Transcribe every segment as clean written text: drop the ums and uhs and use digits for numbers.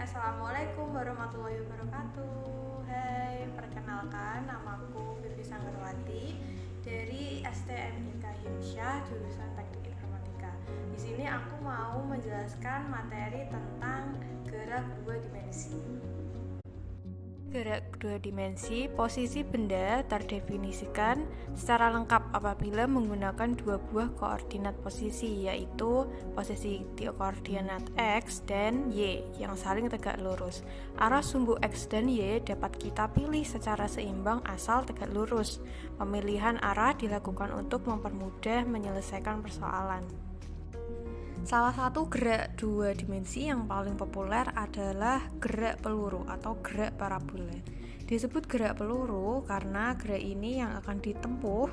Assalamualaikum warahmatullahi wabarakatuh. Hai, perkenalkan namaku Vivi Sanggarwati dari STMIK Himsyah jurusan Teknik Informatika. Di sini aku mau menjelaskan materi tentang gerak dua dimensi. Gerak dua dimensi, posisi benda terdefinisikan secara lengkap apabila menggunakan dua buah koordinat posisi, yaitu posisi di koordinat X dan Y yang saling tegak lurus. Arah sumbu X dan Y dapat kita pilih secara seimbang asal tegak lurus. Pemilihan arah dilakukan untuk mempermudah menyelesaikan persoalan. Salah satu gerak dua dimensi yang paling populer adalah gerak peluru atau gerak parabola. Disebut gerak peluru karena gerak ini yang akan ditempuh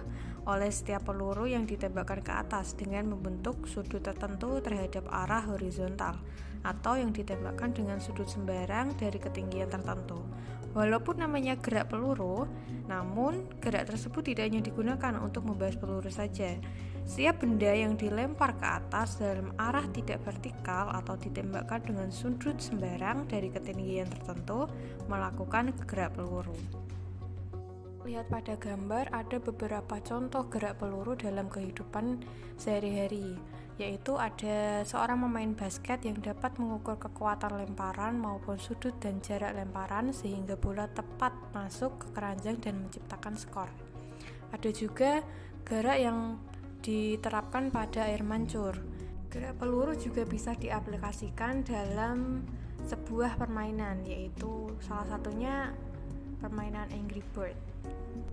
oleh setiap peluru yang ditembakkan ke atas dengan membentuk sudut tertentu terhadap arah horizontal atau yang ditembakkan dengan sudut sembarang dari ketinggian tertentu. Walaupun namanya gerak peluru, namun gerak tersebut tidak hanya digunakan untuk membahas peluru saja. Setiap benda yang dilempar ke atas dalam arah tidak vertikal atau ditembakkan dengan sudut sembarang dari ketinggian tertentu melakukan gerak peluru. Lihat pada gambar, ada beberapa contoh gerak peluru dalam kehidupan sehari-hari, yaitu ada seorang pemain basket yang dapat mengukur kekuatan lemparan maupun sudut dan jarak lemparan sehingga bola tepat masuk ke keranjang dan menciptakan skor. Ada juga gerak yang diterapkan pada air mancur. Gerak peluru juga bisa diaplikasikan dalam sebuah permainan, yaitu salah satunya permainan Angry Bird.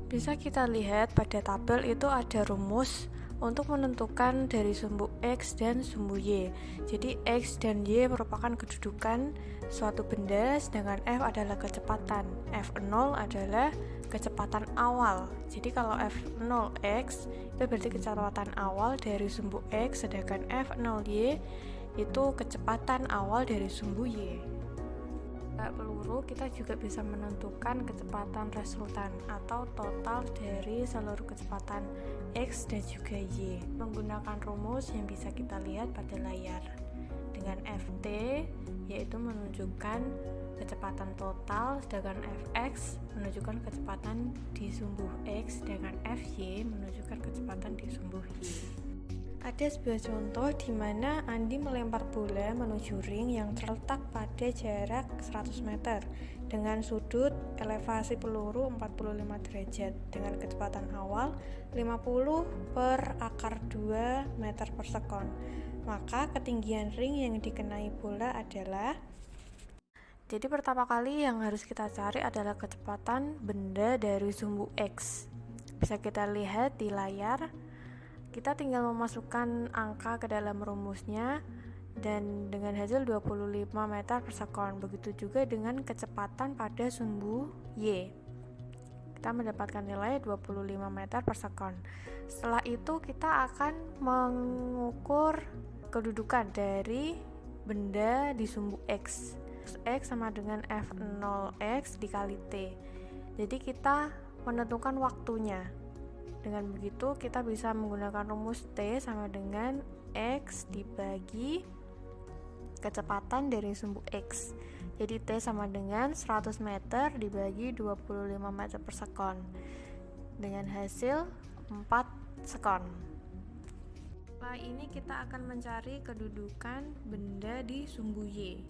Bisa kita lihat pada tabel itu ada rumus untuk menentukan dari sumbu X dan sumbu Y. Jadi X dan Y merupakan kedudukan suatu benda, sedangkan F adalah kecepatan. F0 adalah kecepatan awal. Jadi kalau F0x itu berarti kecepatan awal dari sumbu X, sedangkan F0y itu kecepatan awal dari sumbu Y. Gerak peluru kita juga bisa menentukan kecepatan resultan atau total dari seluruh kecepatan X dan juga Y menggunakan rumus yang bisa kita lihat pada layar. Dengan Ft yaitu menunjukkan kecepatan total, sedangkan Fx menunjukkan kecepatan di sumbu X, sedangkan Fy menunjukkan kecepatan di sumbu Y. Ada sebuah contoh di mana Andi melempar bola menuju ring yang terletak pada jarak 100 meter dengan sudut elevasi peluru 45 derajat dengan kecepatan awal 50/2 meter per sekon. Maka ketinggian ring yang dikenai bola adalah. Jadi pertama kali yang harus kita cari adalah kecepatan benda dari sumbu X. Bisa kita lihat di layar. Kita tinggal memasukkan angka ke dalam rumusnya dan dengan hasil 25 meter per sekon. Begitu juga dengan kecepatan pada sumbu Y. Kita mendapatkan nilai 25 meter per sekon. Setelah itu kita akan mengukur kedudukan dari benda di sumbu X. X sama dengan F0x dikali T. Jadi kita menentukan waktunya. Dengan begitu kita bisa menggunakan rumus T sama dengan X dibagi kecepatan dari sumbu X. Jadi T sama dengan 100 meter dibagi 25 meter per sekon dengan hasil 4 sekon. Setelah ini kita akan mencari kedudukan benda di sumbu Y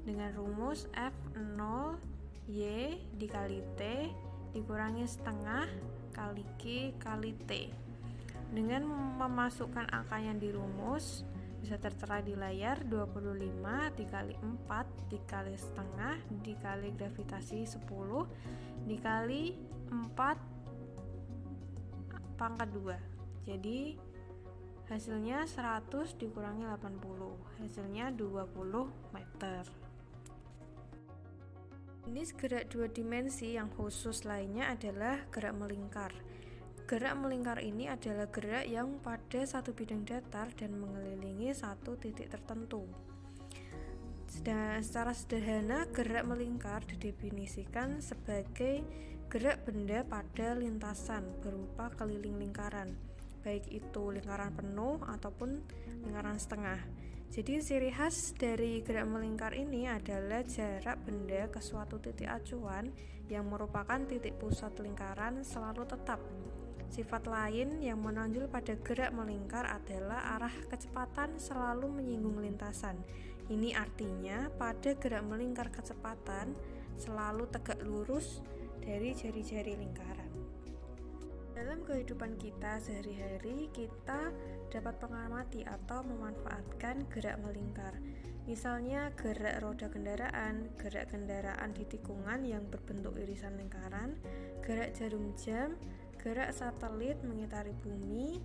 dengan rumus F0Y dikali T dikurangi setengah kali Q kali T. Dengan memasukkan angkanya di rumus bisa tertera di layar 25 dikali 4 dikali setengah dikali gravitasi 10 dikali 4 pangkat 2. Jadi hasilnya 100 dikurangi 80, hasilnya 20 meter. Jenis gerak dua dimensi yang khusus lainnya adalah gerak melingkar. Gerak melingkar ini adalah gerak yang pada satu bidang datar dan mengelilingi satu titik tertentu. Secara sederhana, gerak melingkar didefinisikan sebagai gerak benda pada lintasan berupa keliling lingkaran, baik itu lingkaran penuh ataupun lingkaran setengah. Jadi ciri khas dari gerak melingkar ini adalah jarak benda ke suatu titik acuan yang merupakan titik pusat lingkaran selalu tetap. Sifat lain yang menonjol pada gerak melingkar adalah arah kecepatan selalu menyinggung lintasan. Ini artinya pada gerak melingkar kecepatan selalu tegak lurus dari jari-jari lingkaran. Dalam kehidupan kita sehari-hari, kita dapat mengamati atau memanfaatkan gerak melingkar. Misalnya gerak roda kendaraan, gerak kendaraan di tikungan yang berbentuk irisan lingkaran, gerak jarum jam, gerak satelit mengitari bumi,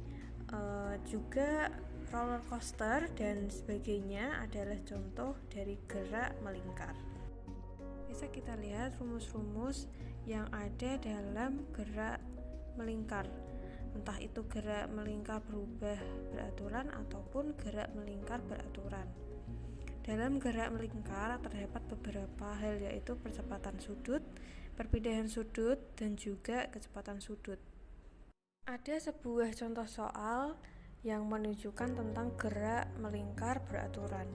juga roller coaster dan sebagainya adalah contoh dari gerak melingkar. Bisa kita lihat rumus-rumus yang ada dalam gerak melingkar, entah itu gerak melingkar berubah beraturan ataupun gerak melingkar beraturan. Dalam gerak melingkar terdapat beberapa hal, yaitu percepatan sudut, perpindahan sudut, dan juga kecepatan sudut. Ada sebuah contoh soal yang menunjukkan tentang gerak melingkar beraturan.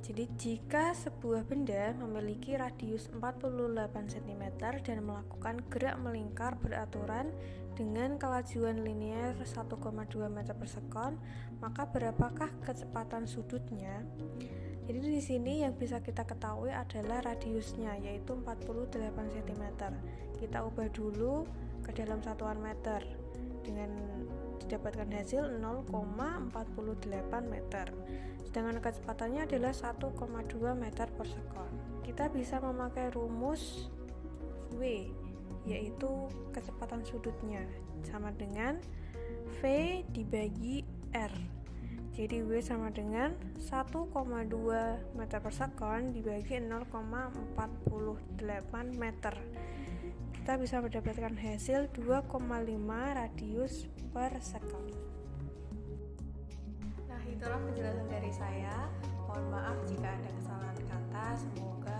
Jadi jika sebuah benda memiliki radius 48 cm dan melakukan gerak melingkar beraturan dengan kelajuan linear 1,2 meter per sekon, maka berapakah kecepatan sudutnya? Jadi di sini yang bisa kita ketahui adalah radiusnya, yaitu 48 cm. Kita ubah dulu ke dalam satuan meter dengan didapatkan hasil 0,48 meter. Sedangkan kecepatannya adalah 1,2 meter per sekon. Kita bisa memakai rumus V, yaitu kecepatan sudutnya sama dengan V dibagi R. Jadi V sama dengan 1,2 meter per sekon dibagi 0,48 meter. Kita bisa mendapatkan hasil 2,5 radius per sekon. Nah, itulah penjelasan dari saya. Mohon maaf jika ada kesalahan kata. Semoga